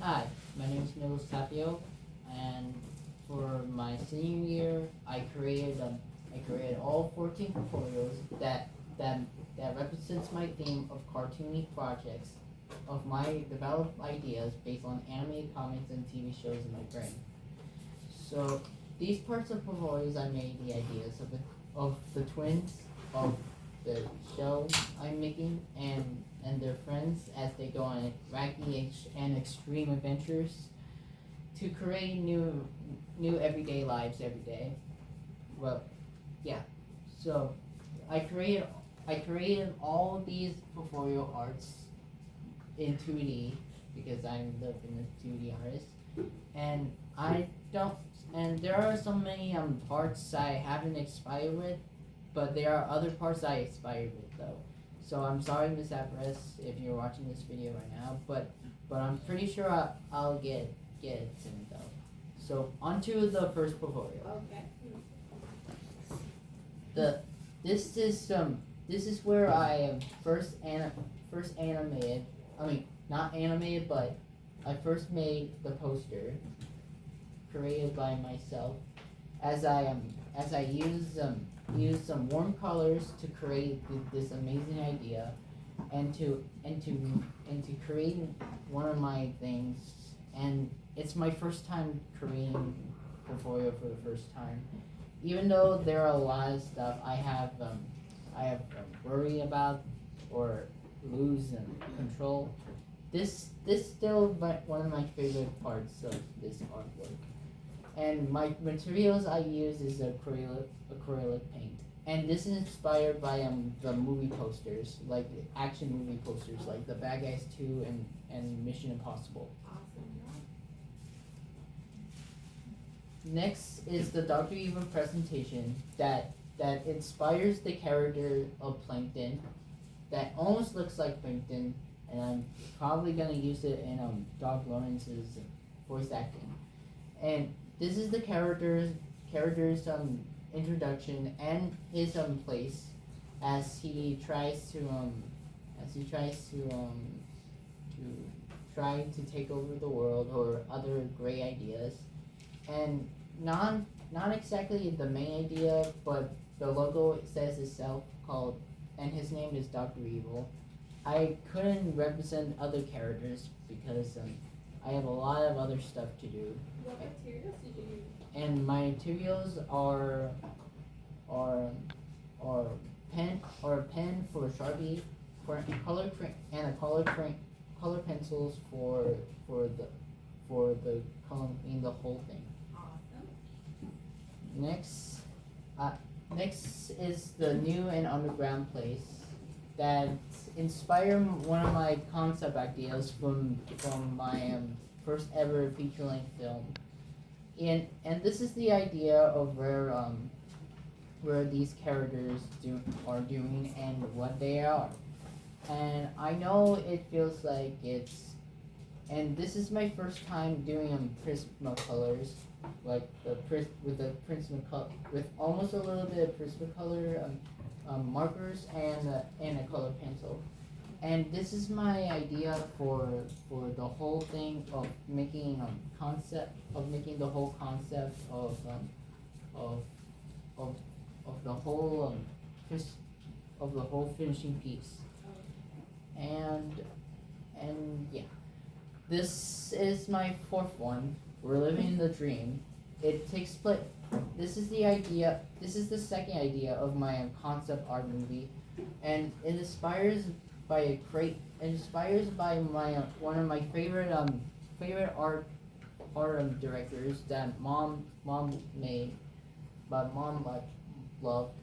Hi, my name is Nicholas Tapio, and for my senior year, I created all 14 portfolios that that represents my theme of cartoony projects of my developed ideas based on animated comics and TV shows in my brain. So these parts of portfolios I made the ideas of the twins of the show I'm making and their friends as they go on and extreme adventures to create new everyday lives every day. Well, yeah. So I created I created all these portfolio arts in 2D because I'm the famous 2D artist, and I don't. And there are so many parts I haven't expired with, but there are other parts I expired with though. So I'm sorry, Miss Avres, if you're watching this video right now, but I'm pretty sure I'll get it soon though. So onto the first portfolio. Okay. The this is where I first animated. I mean not animated, but I first made the poster created by myself as I use some warm colors to create this amazing idea and to create one of my things, and it's my first time creating portfolio for the first time, even though there are a lot of stuff I have worry about or lose control. This still one of my favorite parts of this artwork. And my materials I use is acrylic paint. And this is inspired by the movie posters, like action movie posters, like The Bad Guys 2 and Mission Impossible. Awesome. Next is the Dr. Evil presentation that inspires the character of Plankton, that almost looks like Plankton, and I'm probably gonna use it in Doc Lawrence's voice acting. And this is the character's introduction and his place as he tries to to try to take over the world or other great ideas, and not exactly the main idea, but the logo says itself called, and his name is Dr. Evil. I couldn't represent other characters because I have a lot of other stuff to do. What materials did you use? And my materials are a pen for Sharpie, for and a color pencils for the coloring the whole thing. Awesome. Next, uh, next is the new and underground place that inspired one of my concept ideas from my first ever feature length film. And this is the idea of where these characters are doing and what they are. And I know it feels like and this is my first time doing Prismacolors, like with the Prismacolor with almost a little bit of Prismacolor markers and a color pencil. And this is my idea for the whole thing of making the whole concept of of of the whole of the whole finishing piece. And yeah, this is my fourth one. We're living the dream. It takes place. This is the idea. This is the second idea of my concept art movie, and it inspires by inspires by my one of my favorite art directors that mom made, but mom loved,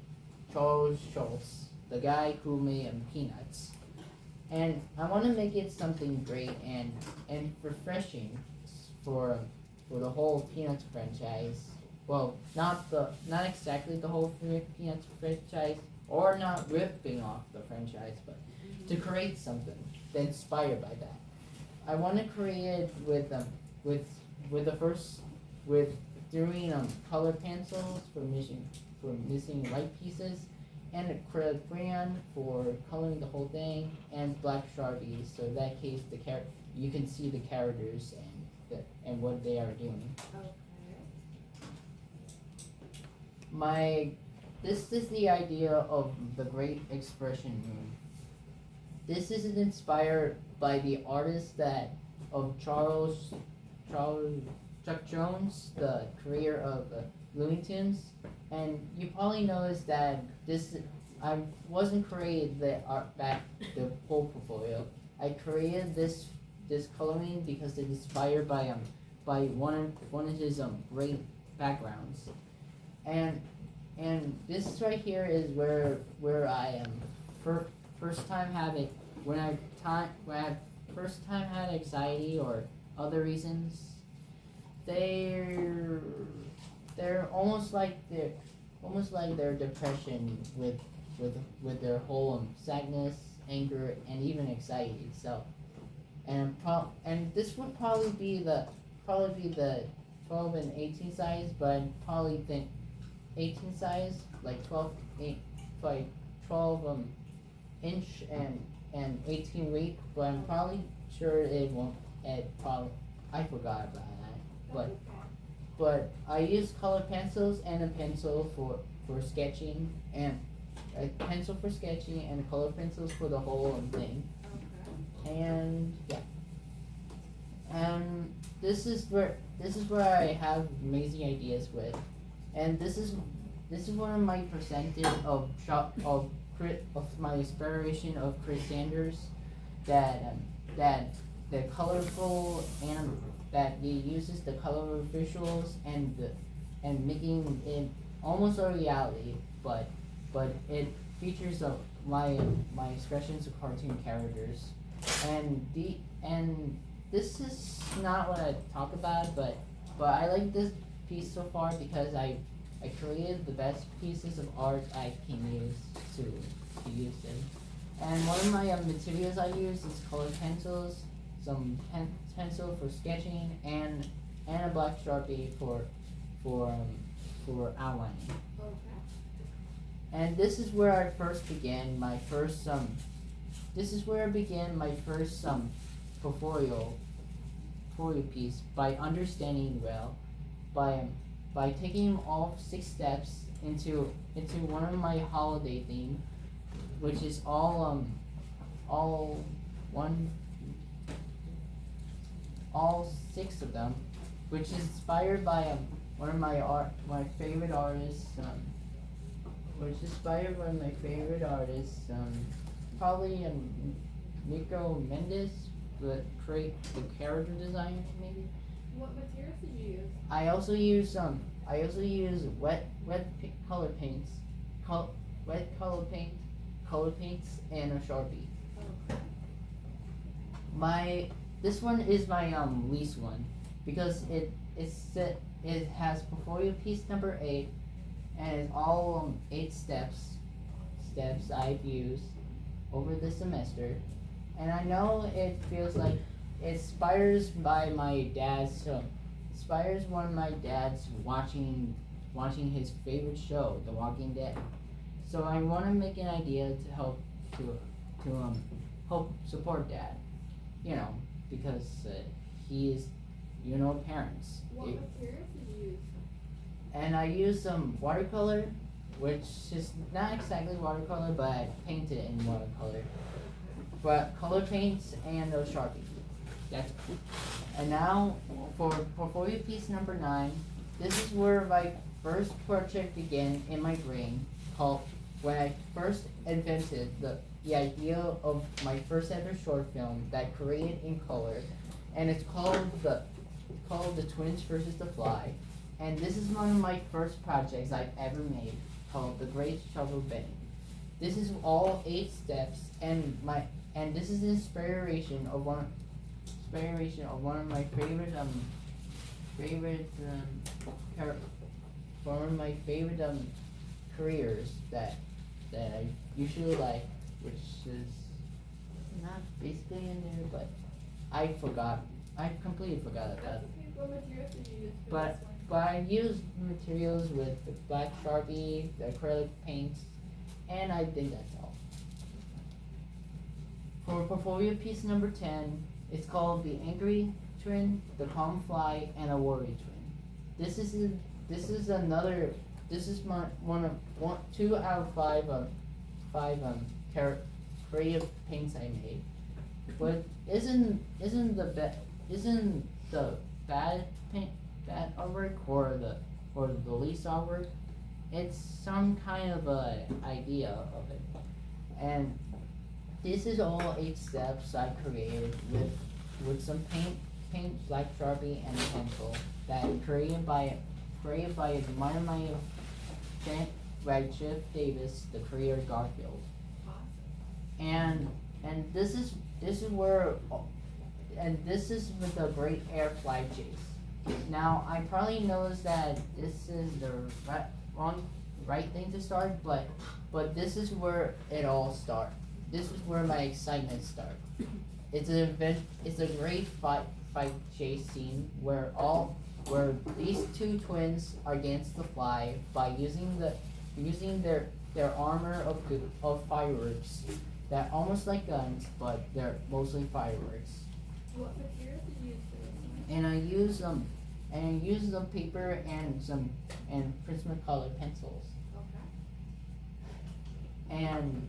Charles Schultz, the guy who made Peanuts. And I want to make it something great and refreshing for for the whole Peanuts franchise. Well, not exactly the whole Peanuts franchise, or not ripping off the franchise, but to create something that's inspired by that. I want to create it with the first with doing color pencils for missing white pieces, and acrylic crayon for coloring the whole thing, and black Sharpie. So in that case, you can see the characters and what they are doing. Okay. This is the idea of the Great Expression Moon. This is inspired by the artist of Chuck Jones, the creator of Looney Tunes, and you probably noticed that I wasn't created the whole portfolio. I created this coloring because it's inspired by one of his great backgrounds, and this right here is where I am first time having when I first time had anxiety or other reasons. They're almost like their depression with their whole sadness, anger, and even anxiety itself. And this would probably be the 12 and 18 size, but I'd probably think 18 size, like 12 inch and 18 weight, but I'm probably sure it won't. I forgot about that, but I use colored pencils and a pencil for sketching, and a pencil for sketching and color pencils for the whole thing. Okay. And yeah, and this is where I have amazing ideas with, and this is one of my percentage of my inspiration of Chris Sanders, that the colorful and that he uses the color visuals and making it almost a reality, but it features my expressions of cartoon characters, and this is not what I talk about, but I like this piece so far because I created the best pieces of art I can use to use them. And one of my materials I use is colored pencils, some pencil for sketching, and a black Sharpie for outlining. Okay. And this is where I first began my first This is where I began my first portfolio piece by understanding well, by taking all 6 steps into one of my holiday theme, which is all 6 of them, which is inspired by one of my favorite artists, probably Nico Mendes, the character design maybe. What materials did you use? I also use wet color paints, color paints, and a Sharpie. Okay. This one is my least one because it has portfolio piece number 8, and it's all 8 steps I've used over the semester, and I know it feels like it inspires one of my dad's watching his favorite show, The Walking Dead. So I want to make an idea to help support Dad, because he is, parents. What materials did you use? And I used some watercolor, which is not exactly watercolor, but I painted in watercolor. But color paints and a Sharpie. That's cool. And now for portfolio piece number 9, this is where my first project began in my brain, called when I first invented the idea of my first ever short film that I created in color, and it's called the Twins versus the Fly. And this is one of my first projects I've ever made, called The Great Shovel Bending. This is all 8 steps, and this is the inspiration of one of my favorite careers that I usually like, which is not basically in there, but I completely forgot about That's it. okay. What materials did you use for But this one? I used materials with the black Sharpie, the acrylic paints, and I think that's all. For portfolio piece number 10, It's called the Angry Twin, the Calm Fly, and a Worry Twin. This is another. This is my two out of five creative paints I made. But isn't the bad paint bad artwork or the least artwork? It's some kind of a idea of it, and this is all 8 steps I created with some paint, black Sharpie, and a pencil that created by my Redshift Davis, the creator of Garfield. Awesome. And this is where this is with the Great Air Flag Chase. Now I probably knows that this is the right thing to start, but this is where it all starts. This is where my excitement starts. It's a great fight chase scene where these two twins are against the fly by using their armor of fireworks that almost like guns, but they're mostly fireworks. What materials did you use for this one? And I use the paper and Prismacolor pencils. Okay. And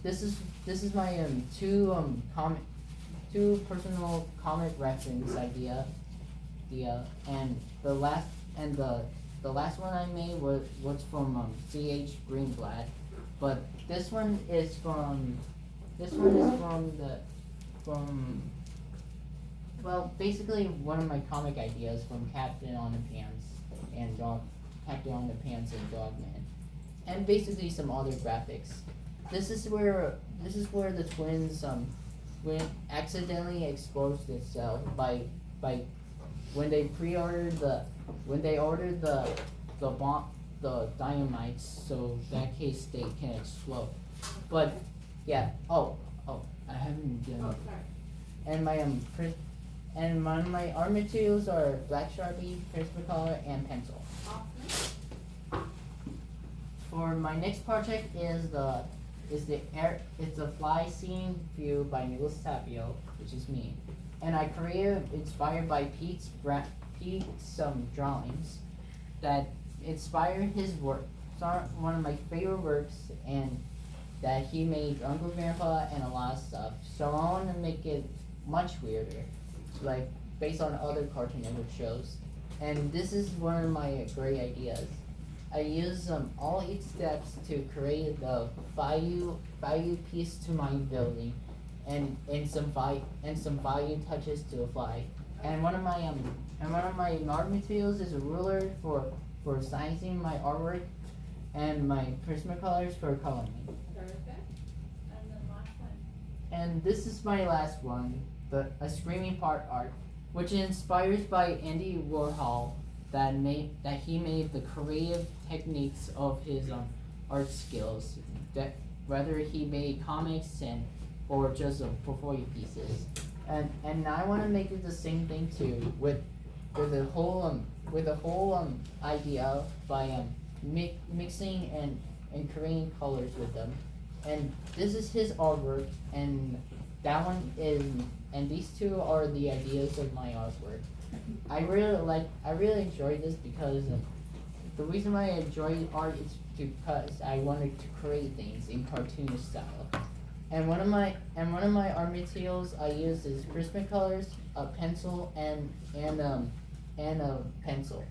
this is my two personal comic reference idea, and the last one I made was from C.H. Greenblatt, but this one is from basically one of my comic ideas from Captain on the Pants and Dogman, and basically some other graphics. This is where the twins accidentally exposed itself by when they ordered the bomb, the dynamites, so that case they can explode. But yeah, I haven't done. Oh, sorry. And my art materials are black Sharpie, Prismacolor, and pencil. Awesome. For my next project is the fly scene view by Nicholas Tapio, which is me, and I created inspired by Pete's drawings that inspired his work. It's one of my favorite works, and that he made Uncle Grandpa and a lot of stuff. So I want to make it much weirder, like based on other Cartoon Network shows. And this is one of my great ideas. I use all 8 steps to create the value piece to my building, and some value touches to a fly. And one of my art materials is a ruler for sizing my artwork, and my Prismacolors for coloring. Perfect. And then last one. And this is my last one, a screaming part art, which is inspired by Andy Warhol. That he made the creative techniques of his art skills. That whether he made comics or just portfolio pieces, and I want to make it the same thing too with the whole idea by mixing and creating colors with them. And this is his artwork, and that one is, and these two are the ideas of my artwork. I really enjoyed this because the reason why I enjoy art is because I wanted to create things in cartoonish style. And one of my art materials I use is Prismacolors, a pencil, and a pencil,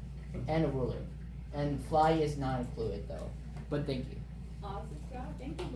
and a ruler. And fly is not included though. But thank you. Awesome job. Thank you.